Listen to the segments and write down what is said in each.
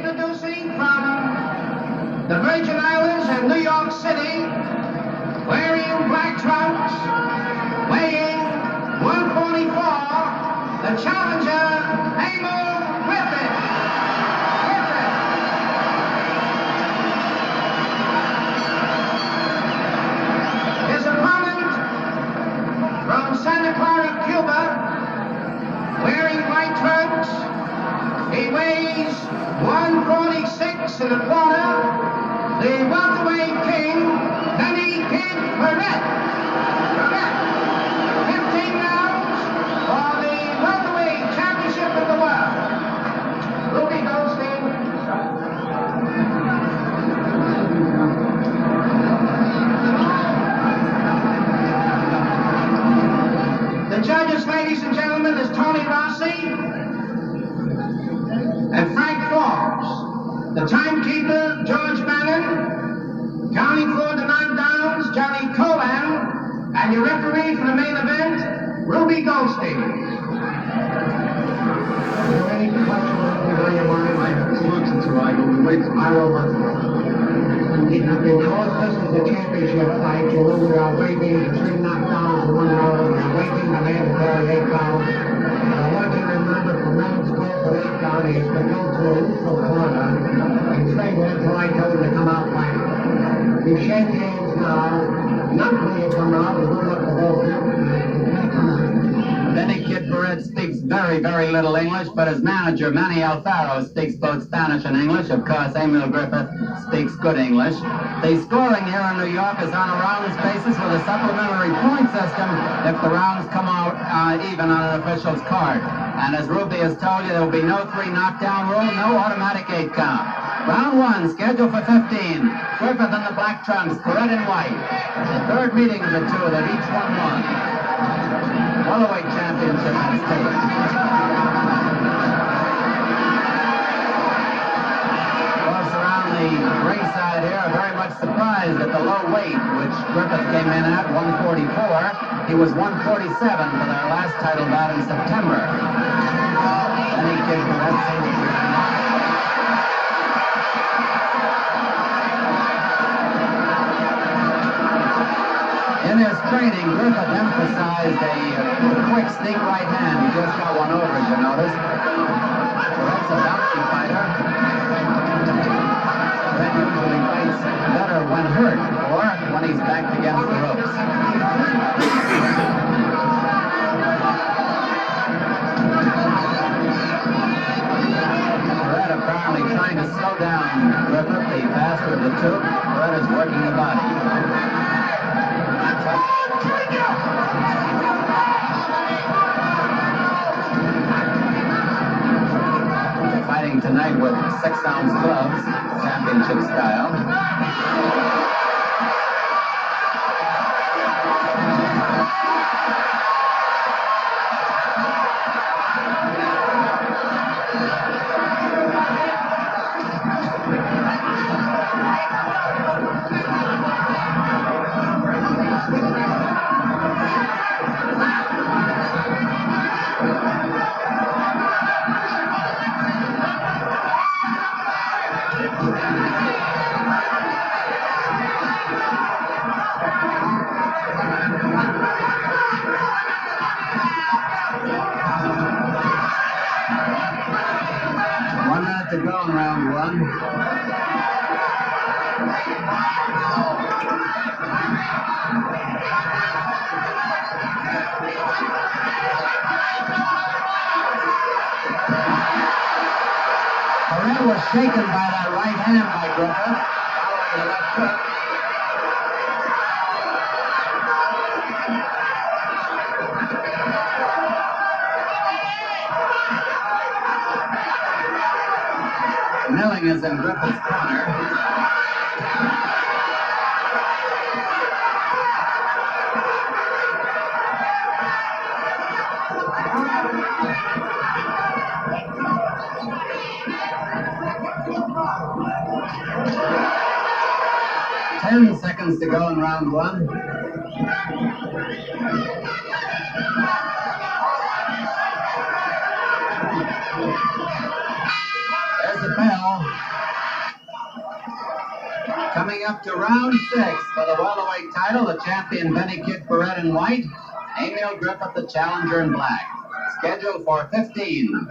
Introducing from the Virgin Islands and New York City, wearing black trunks, weighing 144, the challenger, Emile Griffith. His opponent from Santa Clara, Cuba, wearing white trunks, he weighs 146 and a quarter, the welterweight king, Paret. 15 rounds for the welterweight championship of the world. Ruby Goldstein. The judges, ladies and gentlemen, is Tony Rossi and Frank Forbes. The timekeeper, George Bannon. Counting for the 9 downs, Johnny Cohen. And your referee for the main event, Ruby Goldstein. Are there any questions on your mind? I have 2 months until I go to wait. I will want because this is the championship fight, you know, we are waiting the 3 knockdowns in 1 round. We're waiting the mandatory 8 rounds. I want you to remember from round 12 to 8 down, he's been known to a neutral corner and trained until I told him to come out fighting. You shake hands now, not when you come out, and hold up the whole thing. Benny Kid Paret speaks very, very little English, but his manager, Manny Alfaro, speaks both Spanish and English. Of course, Emile Griffith speaks good English. The scoring here in New York is on a rounds basis with a supplementary point system if the rounds come out even on an official's card. And as Ruby has told you, there will be no 3 knockdown rule, no automatic 8 count. Round 1, scheduled for 15. Griffith in the black trunks, Paret in white. The 3rd meeting of the 2 that each one won. Welterweight championship at stake. Folks around the ringside here are very much surprised at the low weight which Griffith came in at, 144. He was 147 for their last title bout in September. Then he kicked for that same. In his training, Griffith emphasized a quick sneak right hand. He just got one over, as you notice. Paret's a bouncy fighter. Paret usually fights better when hurt or when he's backed against the ropes. Paret apparently trying to slow down Griffith, the faster of the 2. Paret is working the body. Fighting tonight with 6-ounce gloves, championship style. To go in round 1. Paret was shaken by that right hand by Griffith, following the left hook. Milling is in Griffith's corner. Ten seconds to go in round 1. There's the bell. Coming up to round 6 for the welterweight title, the champion Benny Kid Paret in white, Emile Griffith, the challenger in black. Scheduled for 15.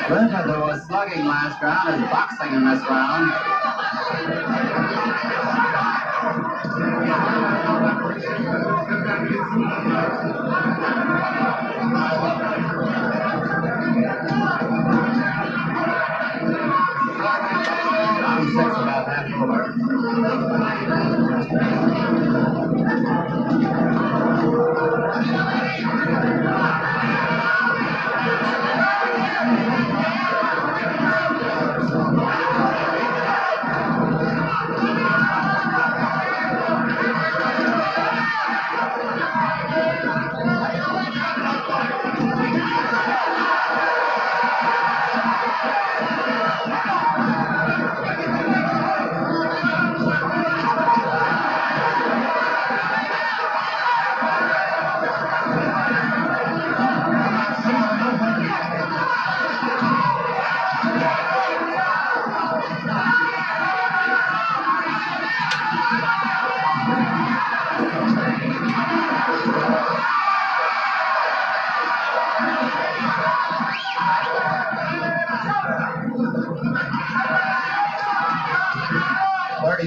Griffith, who was slugging last round, is boxing in this round. Round 6 about half over.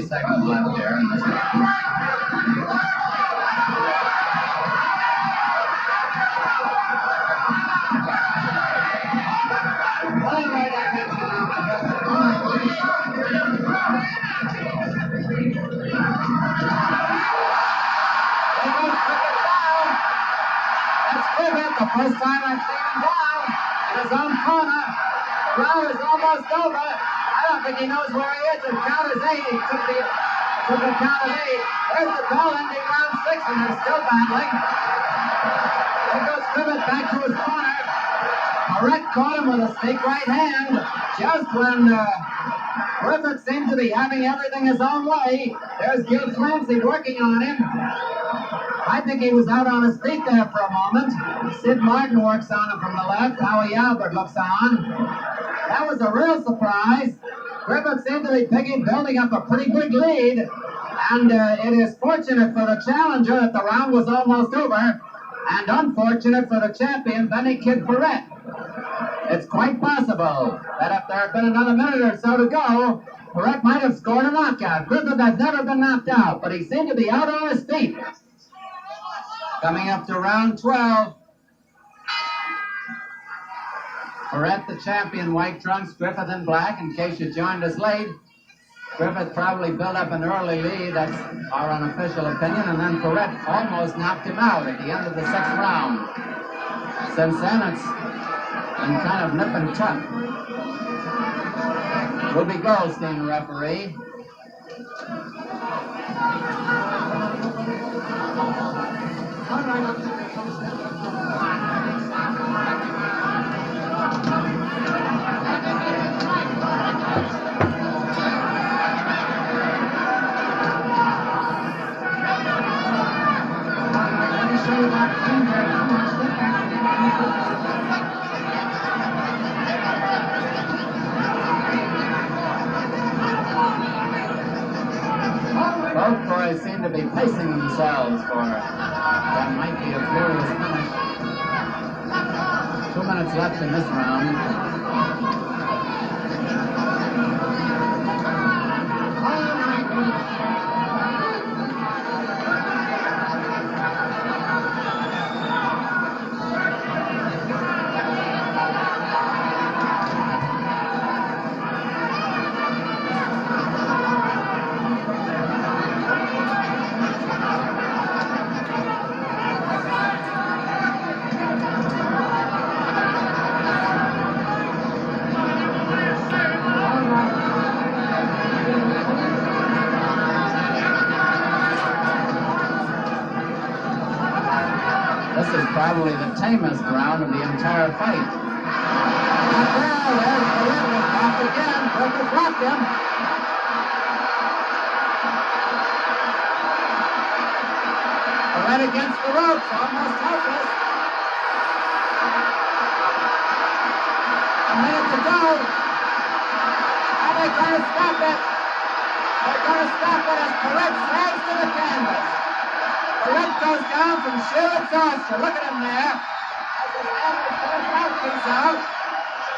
Seconds left here in this round. The first time I've seen him down in his own corner. The round is almost over. I don't think he knows where he is. The count is 8. He took the count of 8. There's the bell ending round 6, and they're still battling. There goes Griffith back to his corner. Paret caught him with a snake right hand. Just when Griffith seemed to be having everything his own way, there's Gil Clancy working on him. I think he was out on his feet there for a moment. Sid Martin works on him from the left. Howie Albert looks on. That was a real surprise. Griffith seemed to be building up a pretty big lead. And it is fortunate for the challenger that the round was almost over. And unfortunate for the champion, Benny Kid Paret. It's quite possible that if there had been another minute or so to go, Paret might have scored a knockout. Griffith has never been knocked out, but he seemed to be out on his feet. Coming up to round 12. Paret, the champion, white trunks, Griffith in black. In case you joined us late, Griffith probably built up an early lead, that's our unofficial opinion, and then Paret almost knocked him out at the end of the 6th round. Since then, it's been kind of nip and tuck. Ruby Goldstein, referee. Both boys seem to be pacing themselves for what might be a furious finish. 2 minutes left in this round. This is probably the tamest round of the entire fight. And there's Paret was dropped again. Griffith dropped him. Paret against the ropes, almost helpless. A minute to go. And they're going to stop it. They're going to stop it as Paret slides to the canvas. Paret goes down from sheer exhaustion. Look at him there. As his hand is to his mouthpiece out.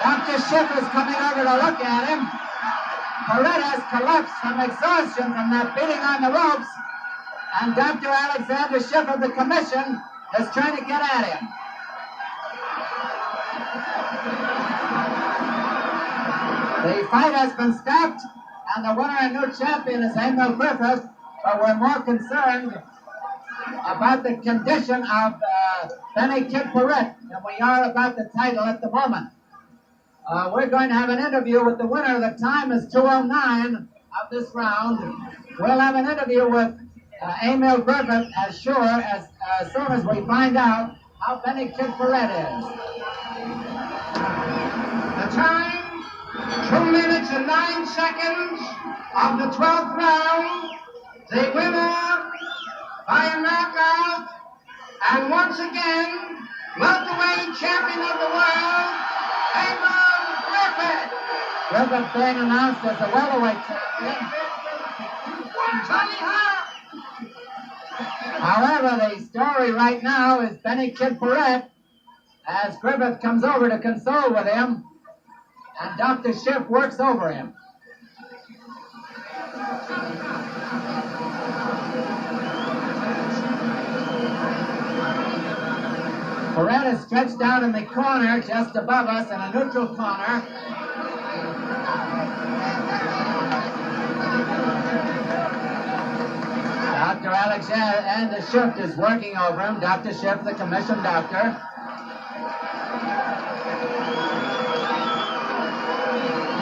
Dr. Schiff is coming over to look at him. Paret has collapsed from exhaustion from that beating on the ropes. And Dr. Alexander Schiff of the Commission is trying to get at him. The fight has been stopped, and the winner and new champion is Emile Griffith, but we're more concerned about the condition of Benny Kid Paret than we are about the title at the moment. We're going to have an interview with the winner. The time is 2:09 of this round. We'll have an interview with Emile Griffith as soon as we find out how Benny Kid Paret is. The time, 2 minutes and 9 seconds of the 12th round. The winner by a knockout, and once again, welterweight champion of the world, Emile Griffith. Griffith being announced as the welterweight champion. However, the story right now is Benny Kid Paret, as Griffith comes over to console with him, and Dr. Schiff works over him. Paret is stretched out in the corner just above us in a neutral corner. Dr. Alexander Schiff is working over him. Dr. Schiff, the commissioned doctor.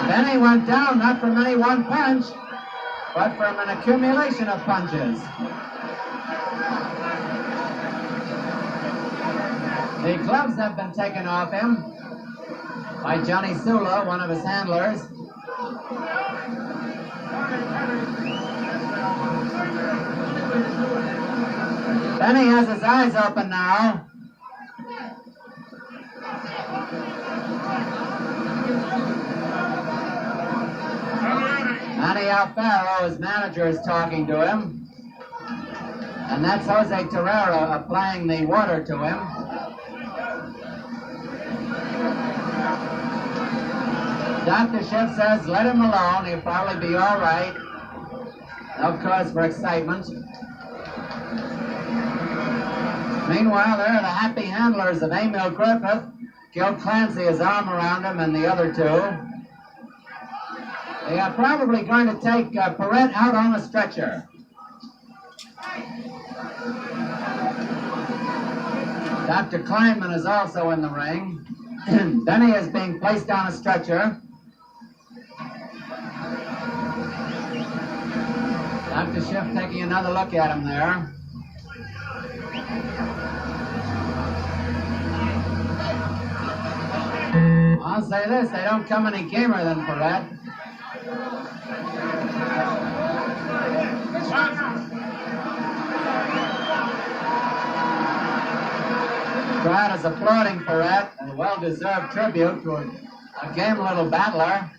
Benny went down not from any one punch, but from an accumulation of punches. The gloves have been taken off him by Johnny Sula, one of his handlers. Benny has his eyes open now. Manny Alfaro, his manager, is talking to him. And that's Jose Terrera applying the water to him. Dr. Schiff says, let him alone, he'll probably be all right. No cause for excitement. Meanwhile, there are the happy handlers of Emile Griffith. Gil Clancy, his arm around him, and the other two. They are probably going to take Paret out on a stretcher. Dr. Kleinman is also in the ring. Benny is being placed on a stretcher. Dr. Schiff taking another look at him there. I'll say this, they don't come any gamer than Paret. The crowd is applauding Paret, a well-deserved tribute to a game little battler.